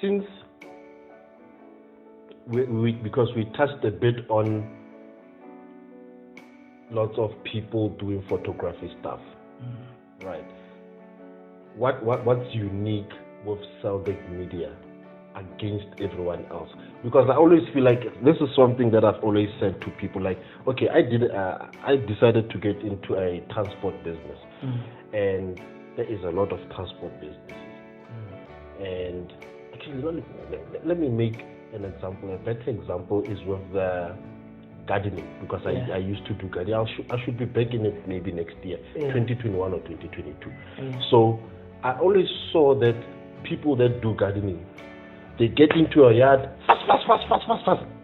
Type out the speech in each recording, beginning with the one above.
since because we touched a bit on lots of people doing photography stuff, right? What's unique with Celdec Media against everyone else? Because I always feel like this is something that I've always said to people, like, okay, I decided to get into a transport business, and there is a lot of transport businesses, and actually let me make an example. A better example is with the gardening, because I used to do gardening. I should be back in it maybe next year, 2021 or 2022. So I always saw that people that do gardening, they get into a yard fast,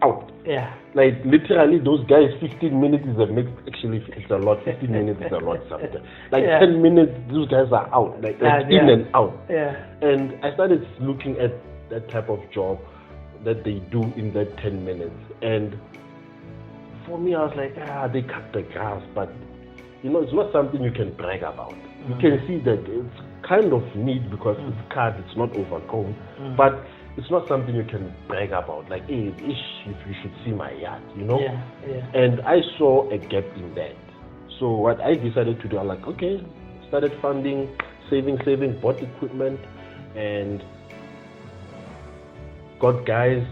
out. Yeah. Like literally those guys, 15 minutes is a mix. Actually, it's a lot. 15 minutes is a lot sometimes. Like 10 minutes, those guys are out, like in and out. Yeah. And I started looking at that type of job that they do in that 10 minutes. And for me, I was like, they cut the grass, but it's not something you can brag about. You can see that it's kind of neat because it's cut, it's not overgrown, but it's not something you can brag about. Like, hey, if you should see my yard, Yeah. And I saw a gap in that. So what I decided to do, I'm like, okay, started funding, saving, bought equipment, and got guys,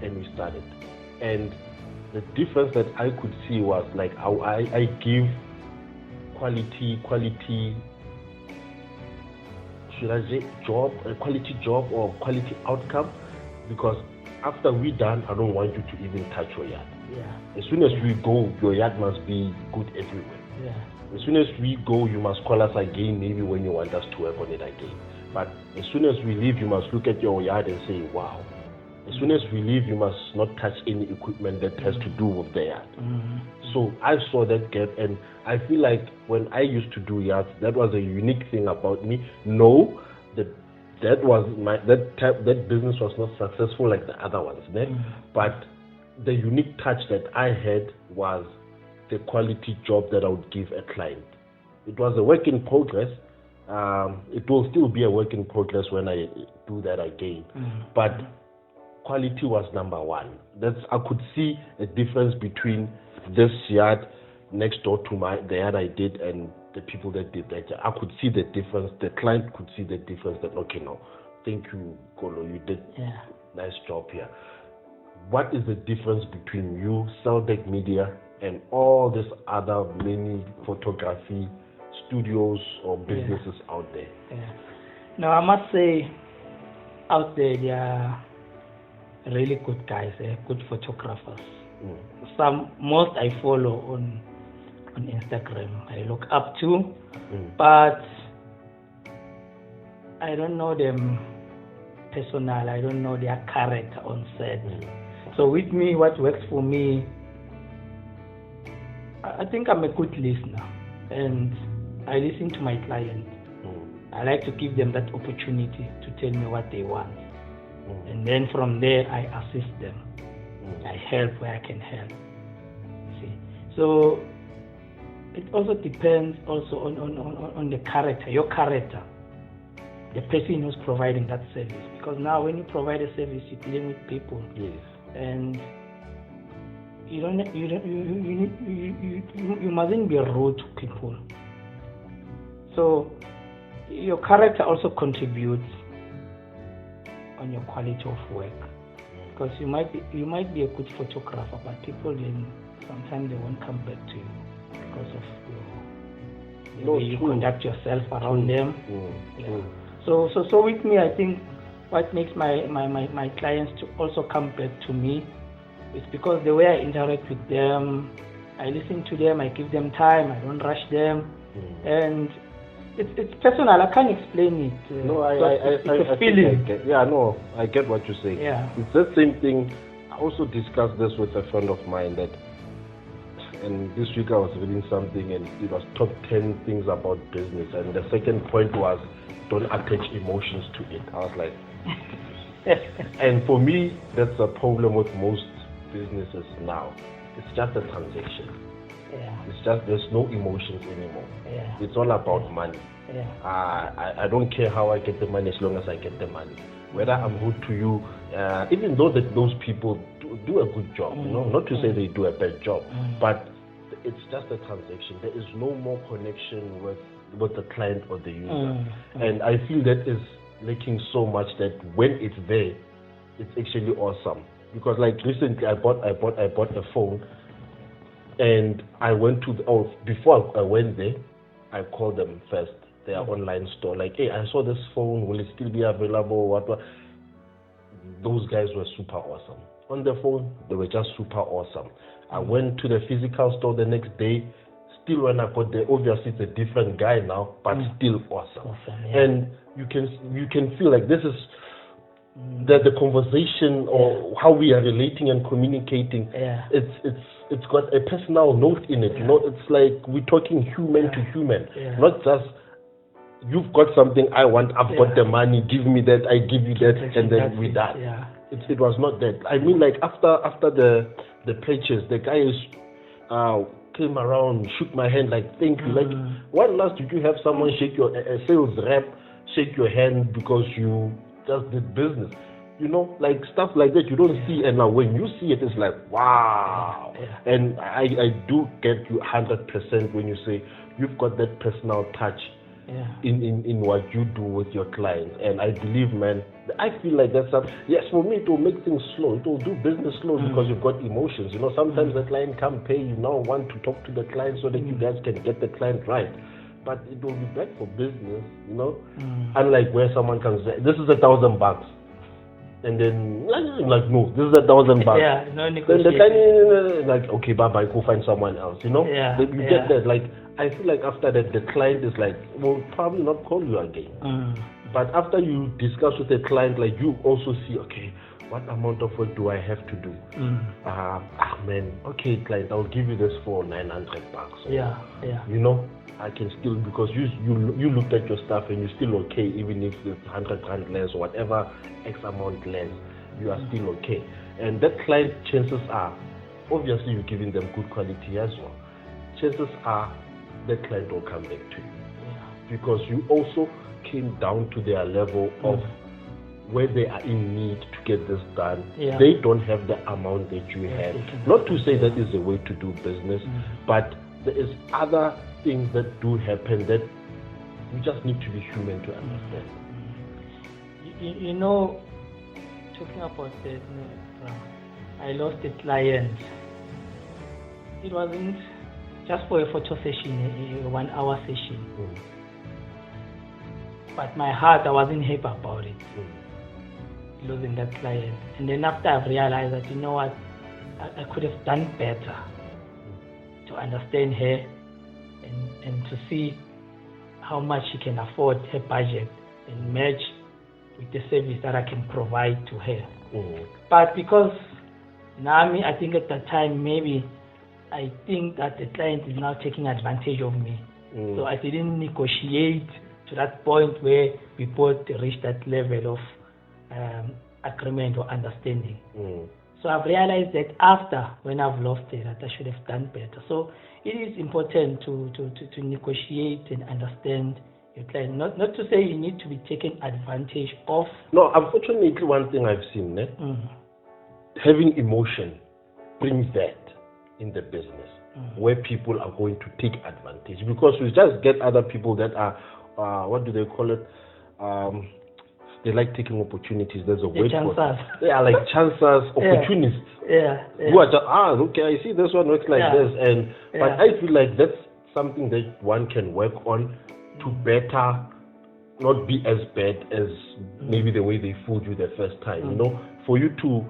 and we started. And the difference that I could see was like I give quality, should I say a quality job or quality outcome, because after we done, I don't want you to even touch your yard. Yeah. As soon as we go, your yard must be good everywhere. Yeah. As soon as we go, you must call us again, maybe when you want us to work on it again. But as soon as we leave, you must look at your yard and say, wow. As soon as we leave, you must not touch any equipment that has to do with the yard. So I saw that gap, and I feel like when I used to do yards, that was a unique thing about me. No, that business was not successful like the other ones, but the unique touch that I had was the quality job that I would give a client. It was a work in progress. It will still be a work in progress when I do that again, but quality was number one. I could see a difference between this yard next door to the yard I did and the people that did that. I could see the difference. The client could see the difference. That okay, no, thank you, Kolo, you did nice job here. What is the difference between you, Celdec Media, and all these other many photography studios or businesses out there? No, I must say, out there, they are really good guys, good photographers. Most I follow on Instagram, I look up to, but I don't know them personal. I don't know their character on set. So with me, what works for me, I think I'm a good listener, and I listen to my client. I like to give them that opportunity to tell me what they want. And then from there, I assist them. I help where I can help. See, so it also depends also on the character, your character, the person who's providing that service. Because now, when you provide a service, you're dealing with people. Yes. And you mustn't be rude to people. So your character also contributes on your quality of work, because you might be a good photographer, but people sometimes they won't come back to you because of the way you conduct yourself around them. So with me, I think what makes my clients to also come back to me is because the way I interact with them, I listen to them, I give them time, I don't rush them, and it's personal. I can't explain it. No, it's a feeling. I get what you're saying. Yeah. It's the same thing. I also discussed this with a friend of mine and this week I was reading something and it was top 10 things about business, and the second point was don't attach emotions to it. I was like, and for me, that's a problem with most businesses now. It's just a transaction. It's just there's no emotions anymore. It's all about money. I don't care how I get the money as long as I get the money. whether I'm rude to you, even though that those people do a good job, you know, not to say they do a bad job, but it's just a transaction. There is no more connection with the client or the user. And I feel that is lacking so much that when it's there, it's actually awesome. Because like recently I bought a phone, and I went to before I went there, I called them first, their online store, like, hey, I saw this phone, will it still be available, what. Those guys were super awesome. On the phone, they were just super awesome. I went to the physical store the next day. Still, when I got there, obviously it's a different guy now, but still awesome. And you can feel like this is the conversation or how we are relating and communicating. It's got a personal note in it. You know, it's like we're talking human to human, not just you've got something I want, I've got the money, give me that, I give you that, and then we're done. It was not that. I mean, like after the purchase, the guy came around, shook my hand, like, thank you. Like, when last did you have someone shake your a sales rep shake your hand because you just did business? You know, like stuff like that you don't see, and now when you see it, it's like, wow. And I do get you 100% when you say you've got that personal touch in what you do with your clients. And I believe, man, I feel like that's yes, for me it will make things slow, it will do business slow because you've got emotions. You know, sometimes the client can't pay, you now want to talk to the client so that you guys can get the client right, but it will be bad for business, you know. Unlike where someone can say, this is $1,000, and then like, no, this is $1,000. No negotiation. Then the client like, okay, bye, go find someone else, you know. You get that. Like, I feel like after that the client is like, will probably not call you again. But after you discuss with the client, like, you also see, okay, what amount of work do I have to do? Man, okay, client, I'll give you this for $900. You know, I can still, because you looked at your stuff and you're still okay, even if it's 100 rand less or whatever X amount less, you are still okay. And that client, chances are, obviously you're giving them good quality as well. Chances are that client will come back to you because you also came down to their level of where they are in need to get this done. They don't have the amount that you have. Not to say that is a way to do business, but there is other things that do happen that you just need to be human to understand. You know, talking about that, I lost a client. It wasn't just for a photo session, a 1 hour session. But my heart, I wasn't happy about it, losing that client. And then after I've realized that, you know what, I could have done better to understand her and to see how much she can afford, her budget, and match with the service that I can provide to her. But because now, I think at that time, maybe I think that the client is now taking advantage of me. So I didn't negotiate to that point where we both reached that level of agreement or understanding. So I've realized that after, when I've lost it, that I should have done better. So it is important to negotiate and understand your client. Not to say you need to be taken advantage of. No, unfortunately, one thing I've seen, having emotion brings that in the business, where people are going to take advantage, because we just get other people that are, what do they call it? They like taking opportunities. There's a word for it. They are like chancers, opportunists. Who are just, okay, I see this one works like this, but I feel like that's something that one can work on to better not be as bad as maybe the way they fooled you the first time. You know, for you to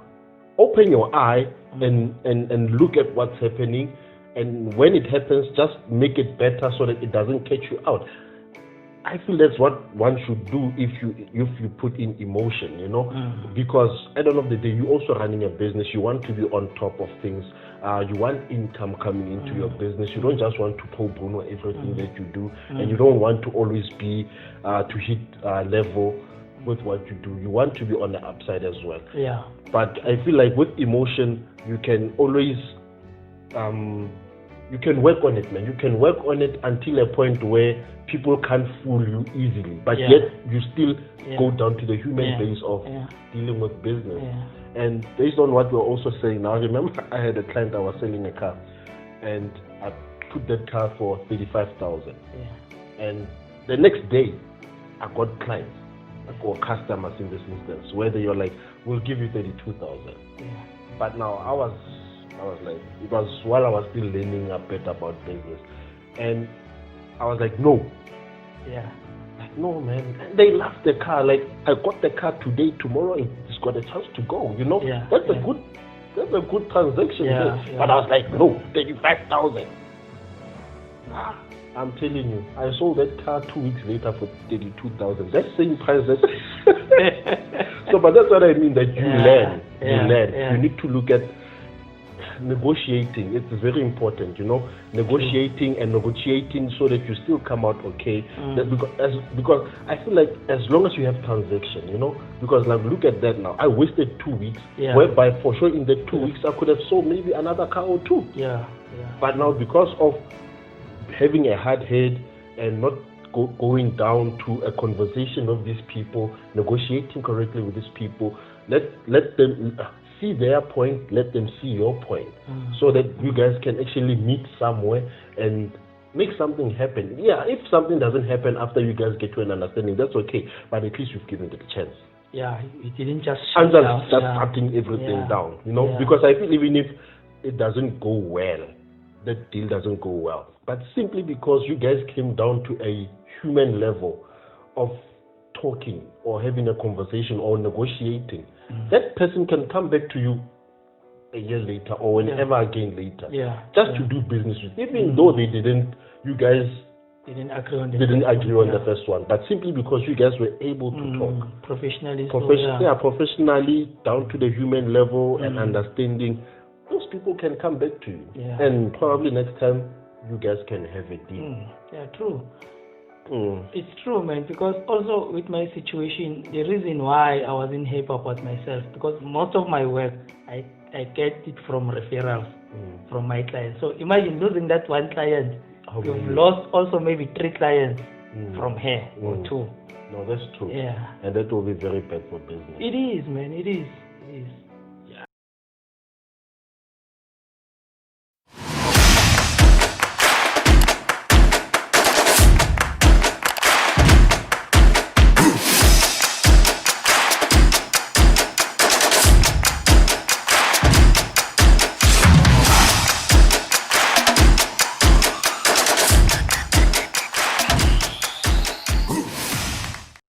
open your eye and look at what's happening, and when it happens, just make it better so that it doesn't catch you out. I feel that's what one should do if you put in emotion, you know, because at the end of the day, you're also running a business. You want to be on top of things. You want income coming into your business. You don't just want to pro bono everything that you do, and you don't want to always be to hit level with what you do. You want to be on the upside as well. But I feel like with emotion, you can always you can work on it, man. You can work on it until a point where people can't fool you easily, but yet you still go down to the human base of dealing with business. And based on what we're also saying now, I remember I had a client that was selling a car, and I put that car for 35,000. And the next day, I got clients, or customers in this instance, where they were like, "We'll give you 32,000." But now I was like, it was while I was still learning a bit about business, and I was like, no. Like, no, man. And they love the car. Like, I got the car today, tomorrow it's got a chance to go. You know, that's a good transaction. But I was like, no, 35,000. I'm telling you, I sold that car 2 weeks later for 32,000. That same price. So, but that's what I mean. That you learn. You need to look at negotiating. It's very important, you know, negotiating so that you still come out okay. That's because I feel like as long as you have transaction, you know, because like look at that now. I wasted 2 weeks, whereby for sure in the 2 weeks I could have sold maybe another car or two. But now because of having a hard head and not going down to a conversation of these people, negotiating correctly with these people, let them see their point, let them see your point, so that you guys can actually meet somewhere and make something happen. If something doesn't happen after you guys get to an understanding, that's okay, but at least you've given it a chance. You didn't just start shutting everything down, you know, because I feel even if it doesn't go well, that deal doesn't go well, but simply because you guys came down to a human level of talking or having a conversation or negotiating, that person can come back to you a year later or whenever again later, just to do business with you, even though you guys didn't agree on the first one, but simply because you guys were able to talk professionally down to the human level and understanding, those people can come back to you, and probably next time you guys can have a deal. True. It's true, man, because also with my situation, the reason why I wasn't happy about myself, because most of my work, I get it from referrals from my clients. So imagine losing that one client. You've lost also maybe 3 clients from her or 2. No, that's true. And that will be very bad for business. It is, man. It is.